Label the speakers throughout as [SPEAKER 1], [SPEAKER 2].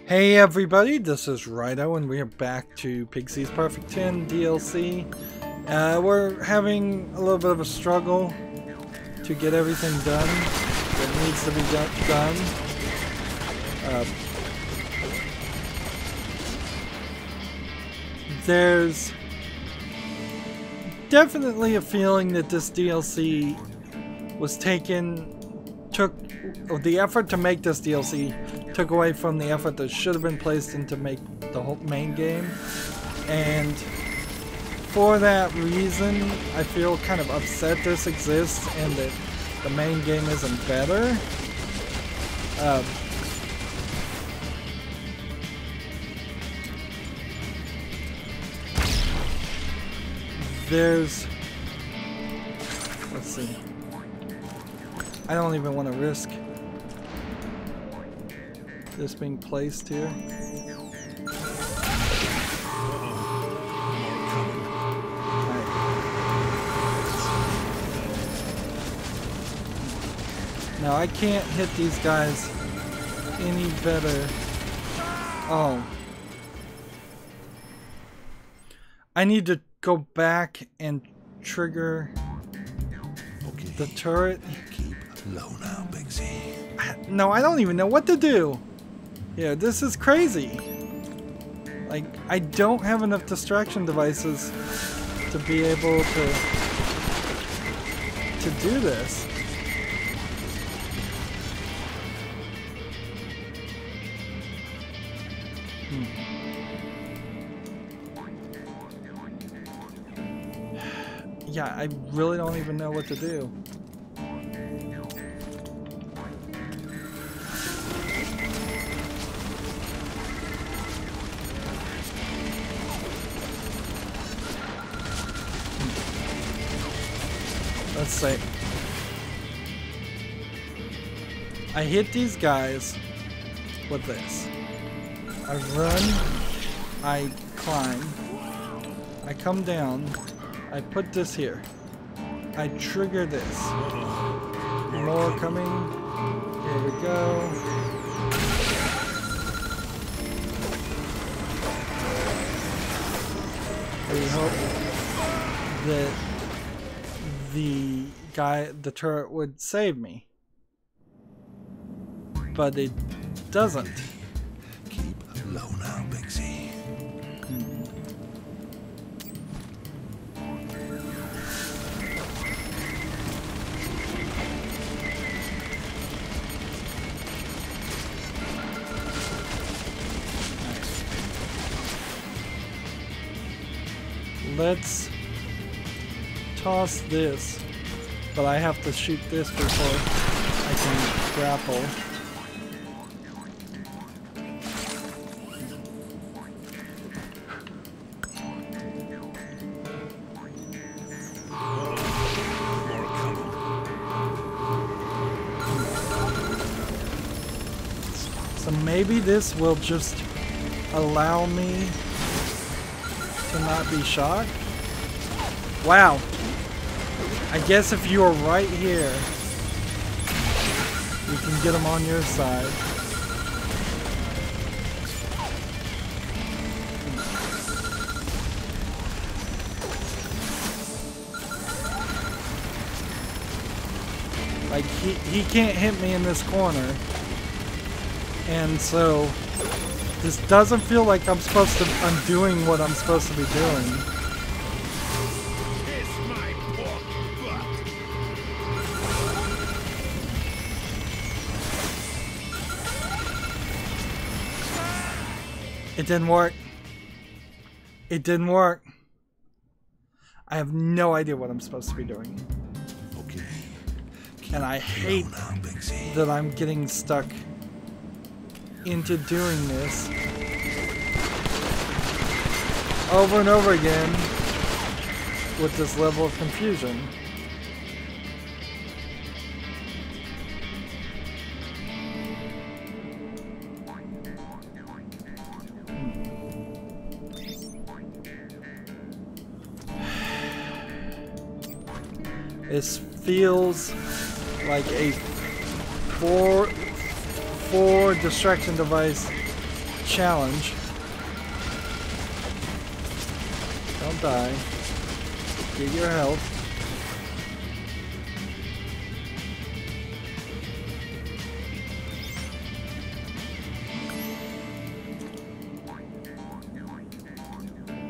[SPEAKER 1] Hey everybody, this is Rydo and we are back to Pigsy's Perfect 10 DLC. We're having a little bit of a struggle to get everything done that needs to be done. There's definitely a feeling that this DLC was the effort to make this DLC took away from the effort that should have been placed into make the whole main game, and for that reason I feel kind of upset this exists and that the main game isn't better. Let's see, I don't even want to risk this being placed here. Now I can't hit these guys any better. Oh. I need to go back and trigger the turret.
[SPEAKER 2] Keep low now, Pigsy.
[SPEAKER 1] No, I don't even know what to do. Yeah, this is crazy. Like, I don't have enough distraction devices to be able to do this. Yeah, I really don't even know what to do. Let's see. I hit these guys with this. I run, I climb, I come down, I put this here. I trigger this. More coming. Here we go. We hope that the turret would save me. But it doesn't.
[SPEAKER 2] Keep low now, Pigsy.
[SPEAKER 1] Let's toss this, but I have to shoot this before I can grapple. So maybe this will just allow me to not be shot. Wow. I guess if you are right here, you can get them on your side. Like, he can't hit me in this corner. And so this doesn't feel like I'm doing what I'm supposed to be doing. It didn't work. It didn't work. I have no idea what I'm supposed to be doing.
[SPEAKER 2] Okay.
[SPEAKER 1] And I hate that I'm getting stuck into doing this over and over again with this level of confusion. This feels like a four distraction device challenge. Don't die. Get your health.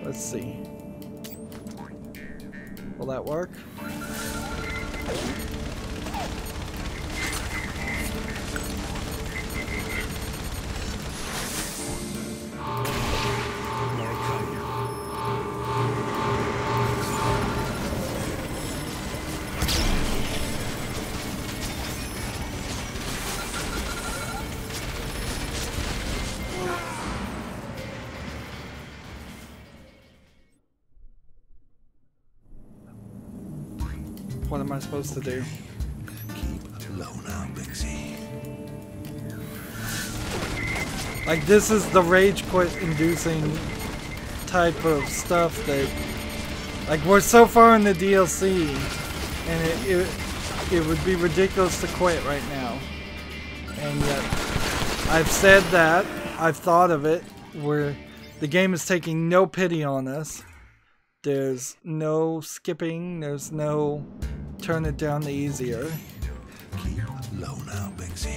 [SPEAKER 1] Let's see. Will that work? What am I supposed to do?
[SPEAKER 2] Keep low now, Big Z.
[SPEAKER 1] Like, this is the rage quit inducing type of stuff that, like, we're so far in the DLC and it would be ridiculous to quit right now. And yet I've said that, I've thought of it, where the game is taking no pity on us. There's no skipping, there's no turn it down to easier.
[SPEAKER 2] Keep low now, Big Z.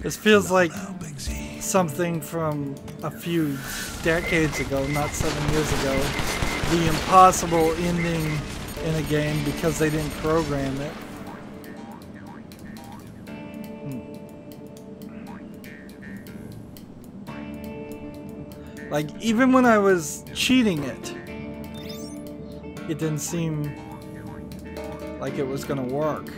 [SPEAKER 1] This feels like something from a few decades ago, not 7 years ago. The impossible ending in a game because they didn't program it. Like, even when I was cheating it, it didn't seem like it was gonna work.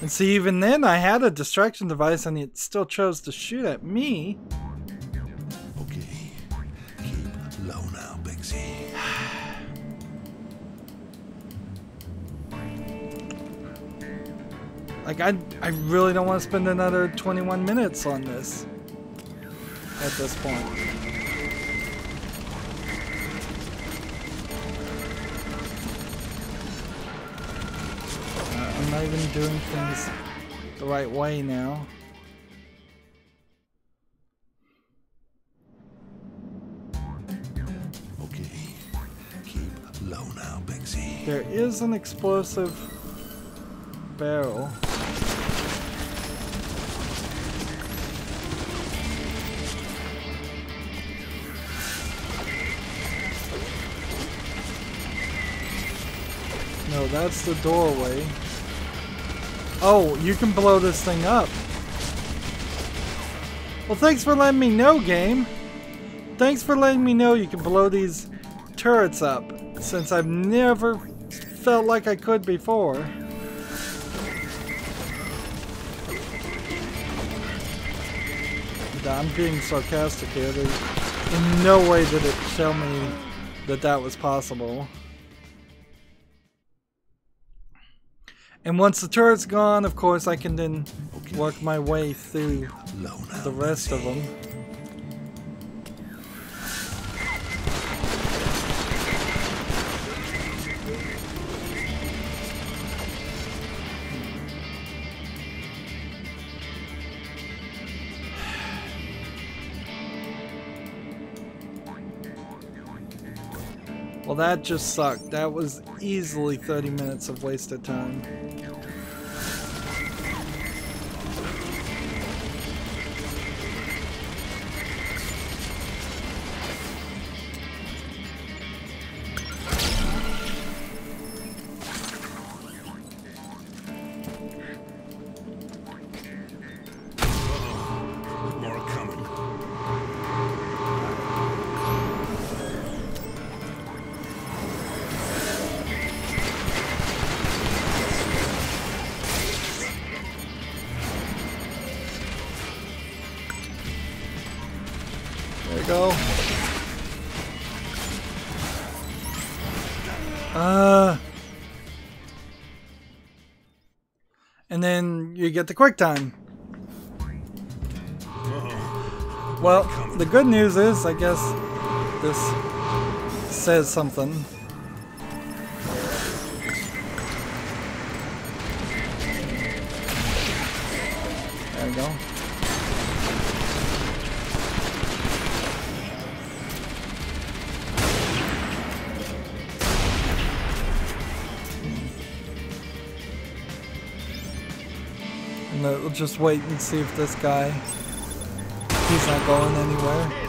[SPEAKER 1] And see, even then I had a distraction device and it still chose to shoot at me.
[SPEAKER 2] Okay. Keep low now, Big Z.
[SPEAKER 1] Like, I really don't want to spend another 21 minutes on this at this point. I'm not even doing things the right way now.
[SPEAKER 2] Okay. Keep low now, Big Z.
[SPEAKER 1] There is an explosive barrel. No, that's the doorway. Oh, you can blow this thing up. Well, thanks for letting me know, game. Thanks for letting me know you can blow these turrets up, since I've never felt like I could before. I'm being sarcastic here. In no way did it show me that that was possible. And once the turret's gone, of course, I can then work my way through the rest of them. Well, that just sucked. That was easily 30 minutes of wasted time. Go. And then you get the quick time. Well, the good news is, I guess this says something. There we go. We'll just wait and see if this guy, he's not going anywhere.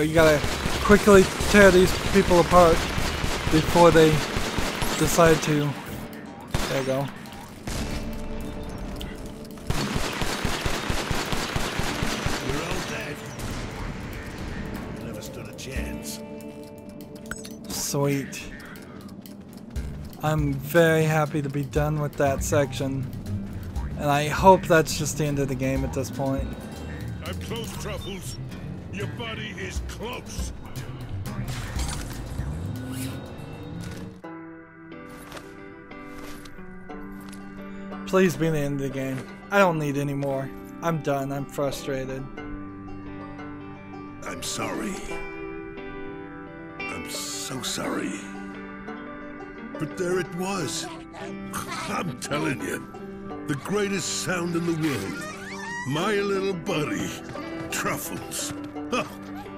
[SPEAKER 1] We gotta quickly tear these people apart before they decide to. There you go.
[SPEAKER 2] We're all dead. We never stood a chance.
[SPEAKER 1] Sweet. I'm very happy to be done with that section. And I hope that's just the end of the game at this point.
[SPEAKER 3] I'm close, Truffles. Your body is close.
[SPEAKER 1] Please be the end of the game. I don't need any more. I'm done. I'm frustrated.
[SPEAKER 2] I'm sorry. I'm so sorry. But there it was. I'm telling you, the greatest sound in the world. My little buddy, Truffles. Huh,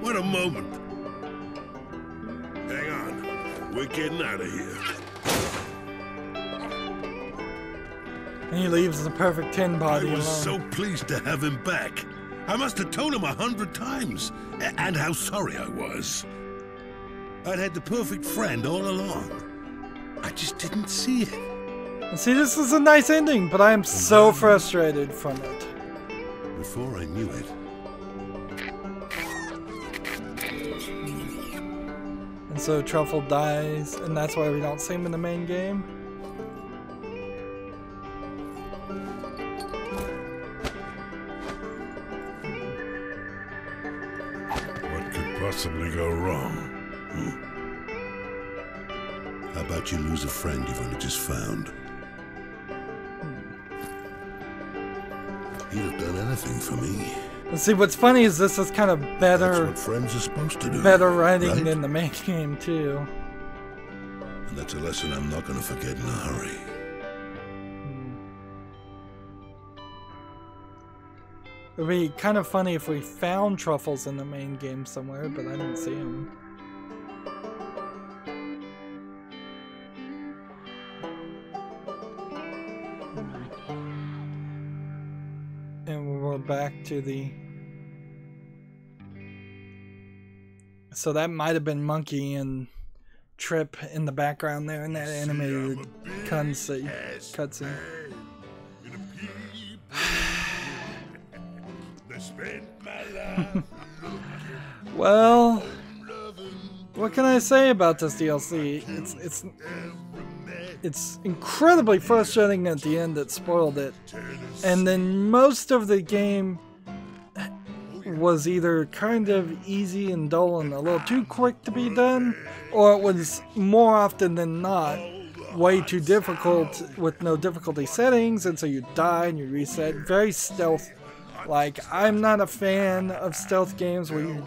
[SPEAKER 2] what a moment. Hang on. We're getting out of here.
[SPEAKER 1] And he leaves the perfect tin body
[SPEAKER 2] I was
[SPEAKER 1] alone.
[SPEAKER 2] so pleased to have him back. I must have told him 100 times. And how sorry I was. I'd had the perfect friend all along. I just didn't see it.
[SPEAKER 1] And see, this is a nice ending, but I am so frustrated from it.
[SPEAKER 2] Before I knew it,
[SPEAKER 1] and so Truffle dies, and that's why we don't see him in the main game.
[SPEAKER 3] What could possibly go wrong?
[SPEAKER 2] how about you lose a friend you've only just found? He'd have done anything for me.
[SPEAKER 1] And see, what's funny is this is kind of
[SPEAKER 2] That's
[SPEAKER 1] better,
[SPEAKER 2] what friends are supposed to do.
[SPEAKER 1] better writing
[SPEAKER 2] right?
[SPEAKER 1] than the main game too.
[SPEAKER 2] And that's a lesson I'm not going to forget in a hurry.
[SPEAKER 1] It'd be kind of funny if we found truffles in the main game somewhere, but I didn't see them. And we're back to the... So that might have been Monkey and Trip in the background there in that animated cutscene. Well, what can I say about this DLC? It's incredibly frustrating at the end that spoiled it, and then most of the game was either kind of easy and dull and a little too quick to be done, or it was more often than not way too difficult with no difficulty settings, and so you die and you reset. Very stealth. Like, I'm not a fan of stealth games where you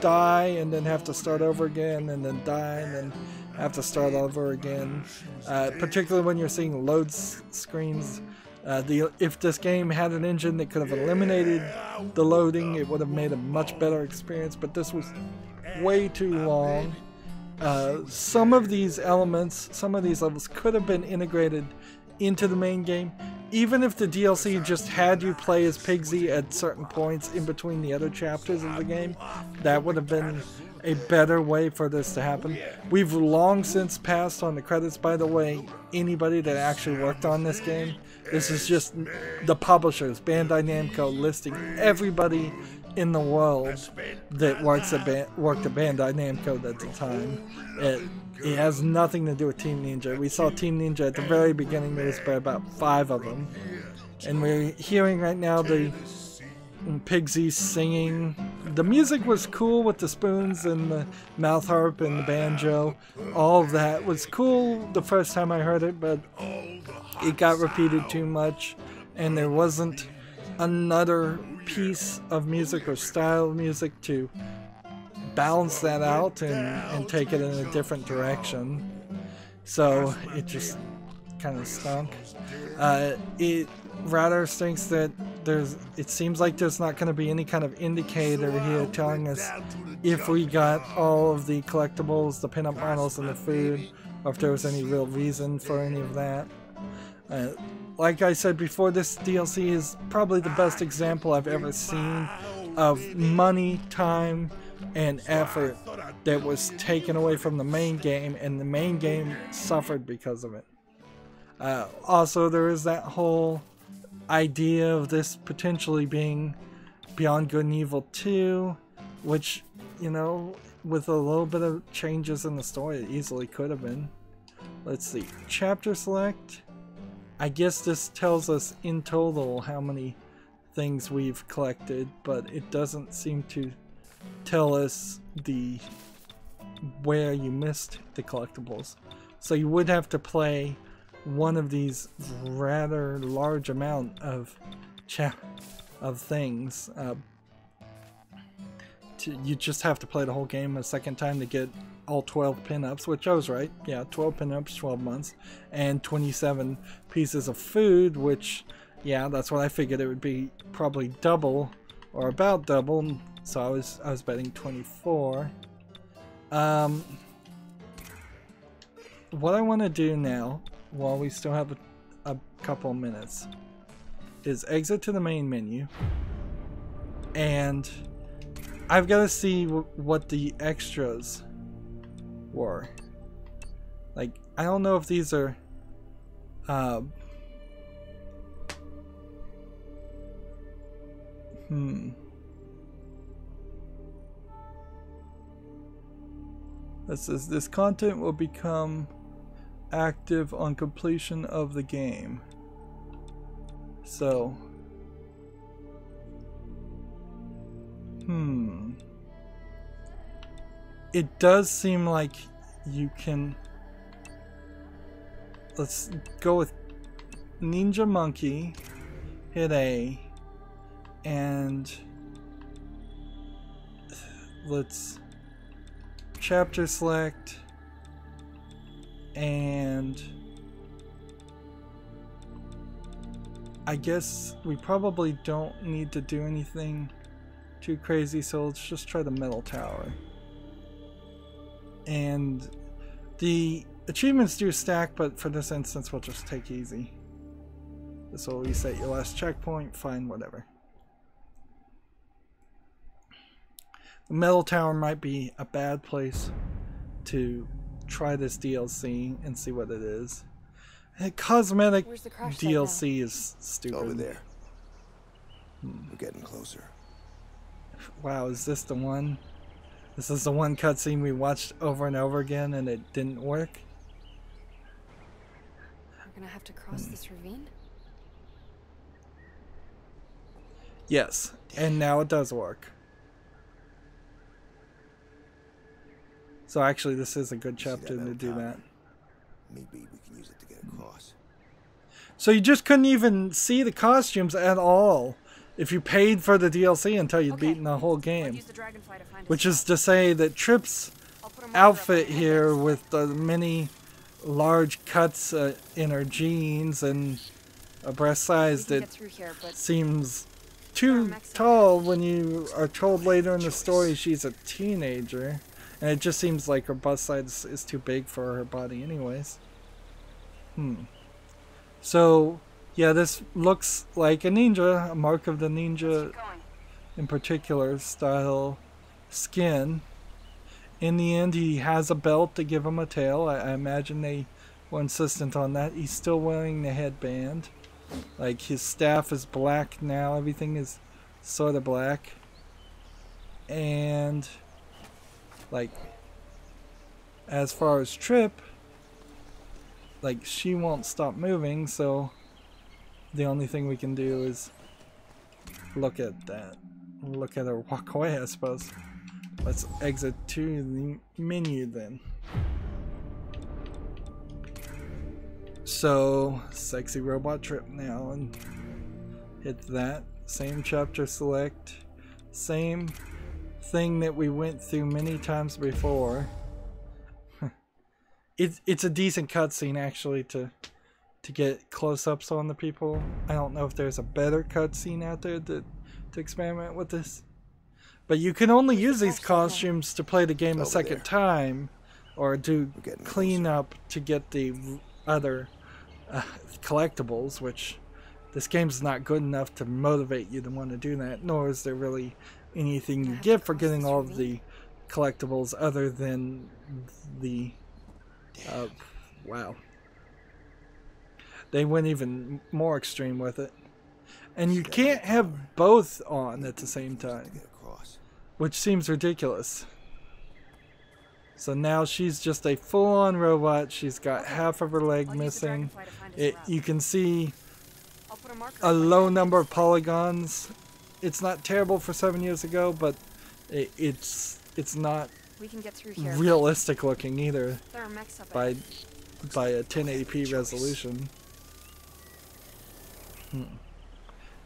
[SPEAKER 1] die and then have to start over again, and then die and then have to start over again. Particularly when you're seeing load screens. If this game had an engine that could have eliminated the loading, it would have made a much better experience, but this was way too long. Some of these elements, some of these levels could have been integrated into the main game. Even if the DLC just had you play as Pigsy at certain points in between the other chapters of the game, that would have been a better way for this to happen. We've long since passed on the credits, by the way, anybody that actually worked on this game. This is just the publishers, Bandai Namco, listing everybody in the world that worked at Bandai Namco at the time. It has nothing to do with Team Ninja. We saw Team Ninja at the very beginning. There was about 5 of them. And we're hearing right now the Pigsy singing. The music was cool with the spoons and the mouth harp and the banjo. All of that was cool the first time I heard it, but it got repeated too much. And there wasn't another piece of music or style of music to balance that out and take it in a different direction. So it just kind of stunk. It rather stinks that it seems like there's not going to be any kind of indicator here telling us if we got all of the collectibles, the pinup models, and the food, or if there was any real reason for any of that. Like I said before, this DLC is probably the best example I've ever seen of money, time, and effort that was taken away from the main game, and the main game suffered because of it. Also, there is that whole idea of this potentially being Beyond Good and Evil 2, which, you know, with a little bit of changes in the story, it easily could have been. Let's see. Chapter select. I guess this tells us in total how many things we've collected, but it doesn't seem to tell us where you missed the collectibles. So you would have to play one of these rather large amount of things. You just have to play the whole game a second time to get all 12 pinups, which I was right. Yeah, 12 pinups, 12 months, and 27 pieces of food, which, yeah, that's what I figured it would be, probably double or about double. So I was betting 24. What I want to do now, while we still have a couple minutes, is exit to the main menu, and I've got to see what the extras were. Like, I don't know if these are This says this content will become active on completion of the game. So, it does seem like you can. Let's go with Ninja Monkey. Hit A. And let's chapter select, and I guess we probably don't need to do anything too crazy, so let's just try the metal tower. And the achievements do stack, but for this instance we'll just take easy. This will reset your last checkpoint, fine, whatever. The metal tower might be a bad place to try this DLC and see what it is. The cosmetic DLC is stupid.
[SPEAKER 4] Over there. We're getting closer.
[SPEAKER 1] Wow, is this the one? This is the one cutscene we watched over and over again and it didn't work?
[SPEAKER 5] We're gonna have to cross this ravine?
[SPEAKER 1] Yes, and now it does work. So actually this is a good chapter to do that.
[SPEAKER 4] Maybe we can use it to get across.
[SPEAKER 1] So you just couldn't even see the costumes at all if you paid for the DLC until you'd beaten the whole game. Which is to say that Tripp's outfit here with the many large cuts in her jeans and a breast size that seems too tall when you are told later in the story she's a teenager. And it just seems like her bust size is too big for her body anyways. So, yeah, this looks like a ninja, a Mark of the Ninja in particular style skin. In the end, he has a belt to give him a tail. I imagine they were insistent on that. He's still wearing the headband. Like, his staff is black now. Everything is sort of black. And, like, as far as Tripp, like, she won't stop moving, so the only thing we can do is look at that. Look at her walk away, I suppose. Let's exit to the menu then. So, sexy robot Tripp now, and hit that. Same chapter select. Same thing that we went through many times before. It's a decent cutscene actually to get close-ups on the people. I don't know if there's a better cutscene out there to experiment with this. But you can only use these costumes to play the game a second time, or do cleanup to get the other collectibles, which this game's not good enough to motivate you to want to do that, nor is there really anything you get for getting all of the collectibles other than the wow, they went even more extreme with it, and you can't have both on at the same time, which seems ridiculous. So now she's just a full-on robot. She's got half of her leg missing. You can see a low number of polygons. It's not terrible for 7 years ago, but it's not realistic looking either by a 1080p resolution.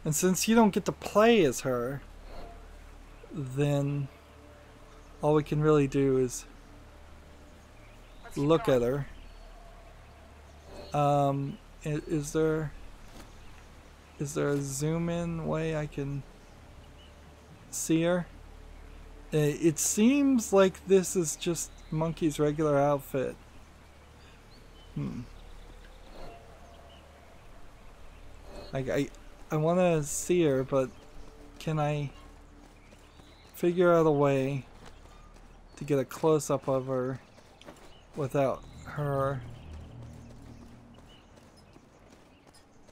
[SPEAKER 1] And since you don't get to play as her, then all we can really do is look at her. Is there a zoom in way I can see her? It seems like this is just Monkey's regular outfit. I want to see her, but can I figure out a way to get a close-up of her without her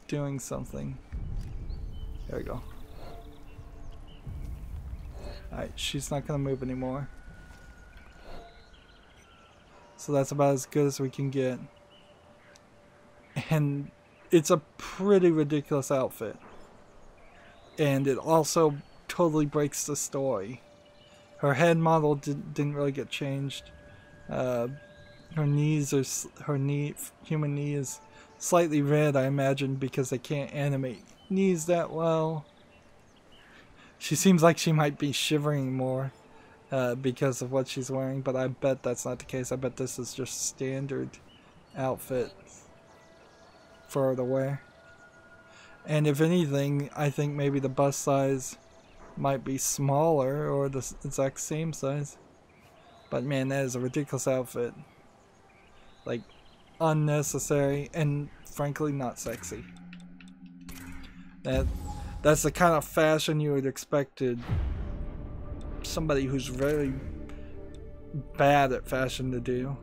[SPEAKER 1] doing something? There we go. Alright, she's not gonna move anymore. So that's about as good as we can get. And it's a pretty ridiculous outfit. And it also totally breaks the story. Her head model didn't really get changed. Her knees are human knee is slightly red, I imagine, because they can't animate knees that well. She seems like she might be shivering more because of what she's wearing, but I bet that's not the case. I bet this is just standard outfit for her to wear. And if anything, I think maybe the bust size might be smaller or the exact same size. But man, that is a ridiculous outfit. Like, unnecessary and frankly not sexy. That's the kind of fashion you would expected somebody who's very bad at fashion to do.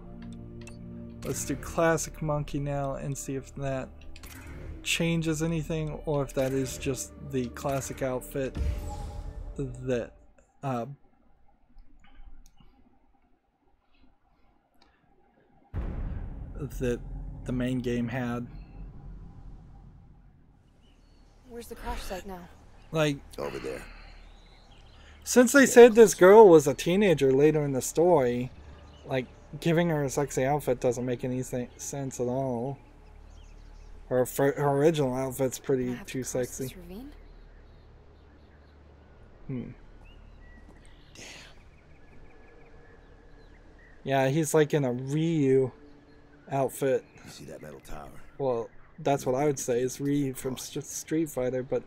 [SPEAKER 1] Let's do classic monkey now and see if that changes anything or if that is just the classic outfit that that the main game had.
[SPEAKER 5] Where's the crash site now?
[SPEAKER 1] Like,
[SPEAKER 4] Over there.
[SPEAKER 1] since they said this girl was a teenager later in the story, like, giving her a sexy outfit doesn't make any sense at all. Her original outfit's pretty too sexy. Yeah, he's like in a Ryu outfit.
[SPEAKER 4] You see that metal tower?
[SPEAKER 1] Well, that's what I would say is Ryu from Street Fighter, but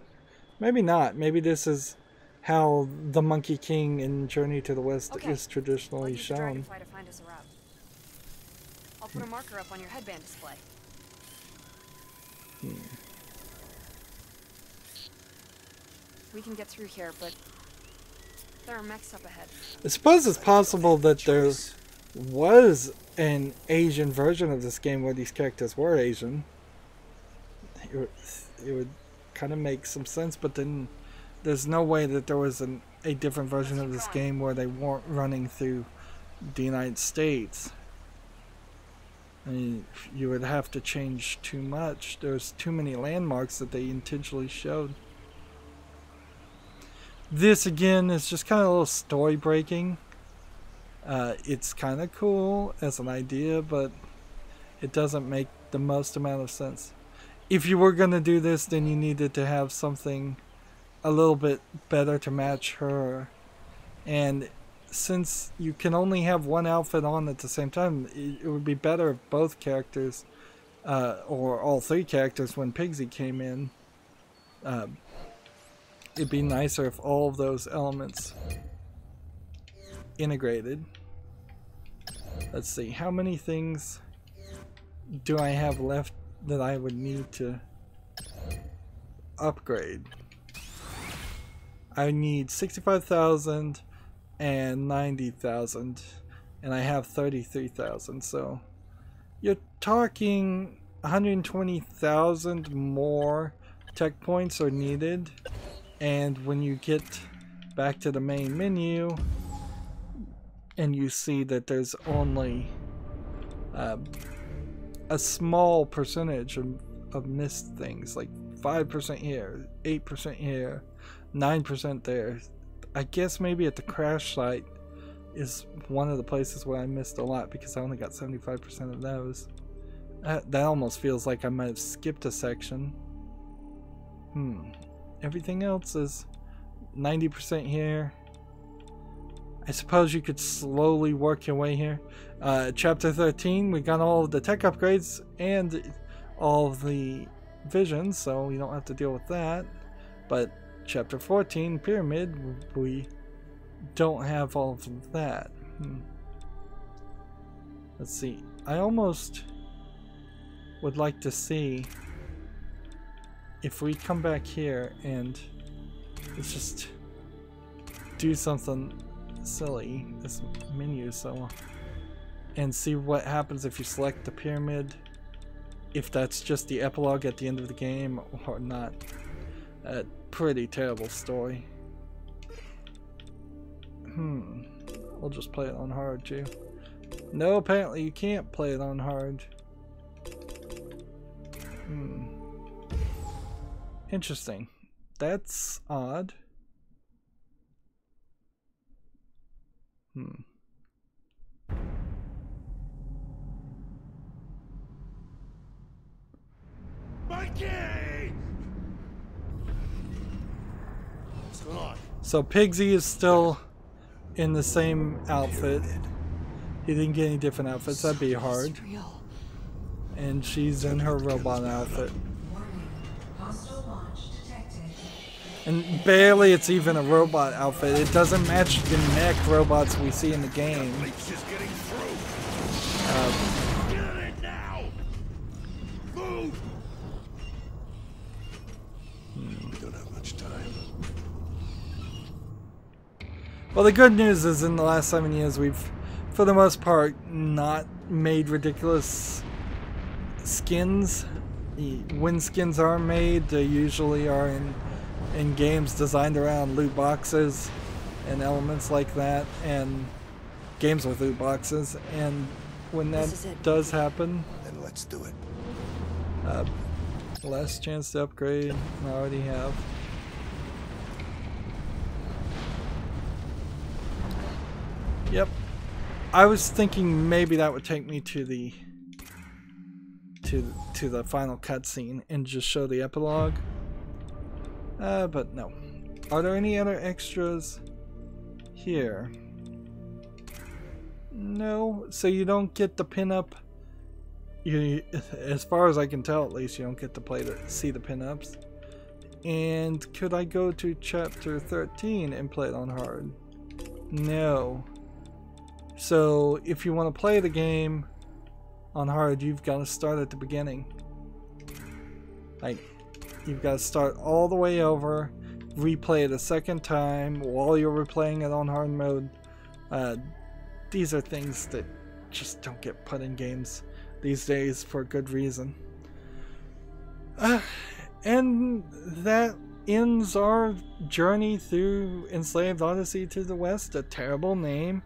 [SPEAKER 1] maybe not. Maybe this is how the Monkey King in Journey to the West is traditionally shown.
[SPEAKER 5] I'll put a marker up on your headband display. We can get through here, but there are mechs up ahead.
[SPEAKER 1] I suppose it's possible that there was an Asian version of this game where these characters were Asian. It would kind of make some sense, but then there's no way that there was a different version of this game where they weren't running through the United States. I mean, you would have to change too much. There's too many landmarks that they intentionally showed. This again is just kind of a little story breaking. It's kind of cool as an idea, but it doesn't make the most amount of sense. If you were going to do this, then you needed to have something a little bit better to match her. And since you can only have one outfit on at the same time, it would be better if both characters, or all three characters when Pigsy came in, it'd be nicer if all of those elements integrated. Let's see, how many things do I have left that I would need to upgrade? I need 65,000 and 90,000, and I have 33,000, so you're talking 120,000 more tech points are needed. And when you get back to the main menu and you see that there's only a small percentage of missed things, like 5% here, 8% here, 9% there. I guess maybe at the crash site is one of the places where I missed a lot because I only got 75% of those. That almost feels like I might have skipped a section. Everything else is 90% here. I suppose you could slowly work your way here. Chapter 13, we got all of the tech upgrades and all of the visions, so we don't have to deal with that. But Chapter 14, Pyramid, we don't have all of that. Let's see. I almost would like to see if we come back here and let's just do something silly, this menu, and see what happens if you select the pyramid, if that's just the epilogue at the end of the game or not. A pretty terrible story. We'll just play it on hard too. No, apparently you can't play it on hard. Interesting. That's odd.
[SPEAKER 3] Mikey!
[SPEAKER 4] What's going on?
[SPEAKER 1] So Pigsy is still in the same outfit. He didn't get any different outfits. That'd be hard. And she's in her robot outfit. And barely it's even a robot outfit. It doesn't match the mech robots we see in the game.
[SPEAKER 2] We don't have much time.
[SPEAKER 1] Well, the good news is in the last 7 years we've, for the most part, not made ridiculous skins. When skins are made, they usually are in games designed around loot boxes and elements like that, and games with loot boxes. And when that does happen,
[SPEAKER 4] Then let's do it.
[SPEAKER 1] last chance to upgrade. I already have. Yep. I was thinking maybe that would take me to the final cutscene and just show the epilogue. But no. Are there any other extras here? No. So you don't get the pinup. As far as I can tell, at least, you don't get to see the pinups. And could I go to chapter 13 and play it on hard? No. So if you want to play the game on hard, you've got to start at the beginning. Like, you've got to start all the way over, replay it a second time while you're replaying it on hard mode. These are things that just don't get put in games these days for good reason. And that ends our journey through Enslaved Odyssey to the West. A terrible name.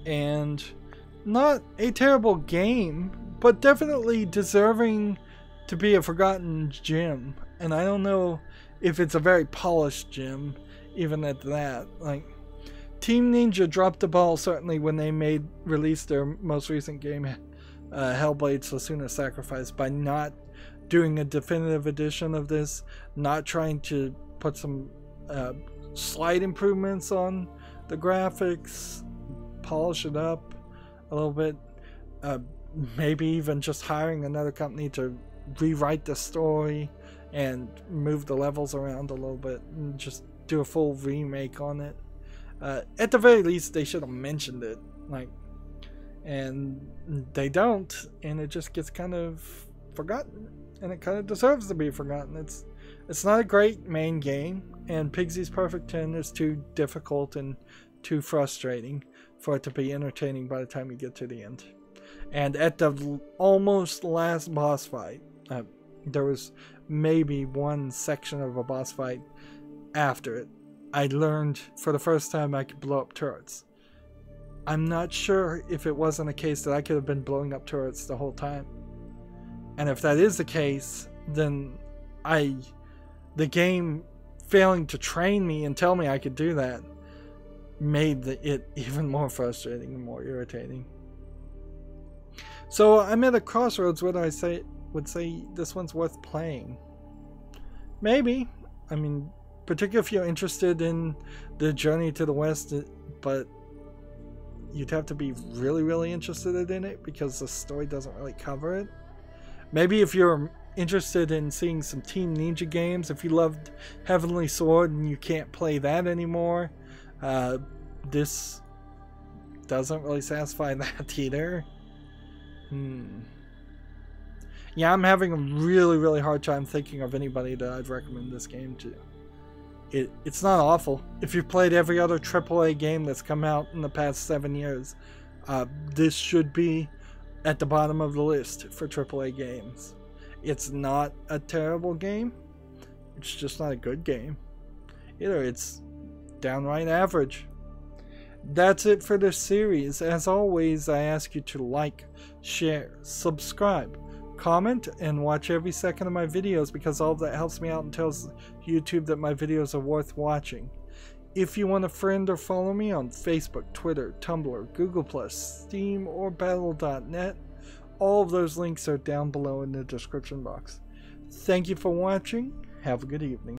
[SPEAKER 1] And not a terrible game, but definitely deserving to be a forgotten gem. And I don't know if it's a very polished gem, even at that. Like, Team Ninja dropped the ball certainly when they released their most recent game, Hellblade: Sasuna Sacrifice, by not doing a definitive edition of this, not trying to put some slight improvements on the graphics, polish it up a little bit, maybe even just hiring another company to rewrite the story and move the levels around a little bit and just do a full remake on it. At the very least, they should have mentioned it, like, and they don't, and it just gets kind of forgotten, and it kind of deserves to be forgotten. It's not a great main game, and Pigsy's Perfect 10 is too difficult and too frustrating for it to be entertaining by the time you get to the end. And at the almost last boss fight, there was maybe one section of a boss fight after it, I learned for the first time I could blow up turrets. I'm not sure if it wasn't a case that I could have been blowing up turrets the whole time. And if that is the case, then the game failing to train me and tell me I could do that made it even more frustrating and more irritating. So I'm at a crossroads whether I would say this one's worth playing. Maybe. I mean, particularly if you're interested in the journey to the West, but you'd have to be really, really interested in it because the story doesn't really cover it. Maybe if you're interested in seeing some Team Ninja games, if you loved Heavenly Sword and you can't play that anymore, this doesn't really satisfy that either. Yeah, I'm having a really, really hard time thinking of anybody that I'd recommend this game to. It's not awful. If you've played every other AAA game that's come out in the past 7 years, this should be at the bottom of the list for AAA games. It's not a terrible game. It's just not a good game. Either it's downright average. That's it for this series. As always, I ask you to like, share, subscribe, comment, and watch every second of my videos because all of that helps me out and tells YouTube that my videos are worth watching. If you want to friend or follow me on Facebook, Twitter, Tumblr, Google+, Steam, or Battle.net, all of those links are down below in the description box. Thank you for watching. Have a good evening.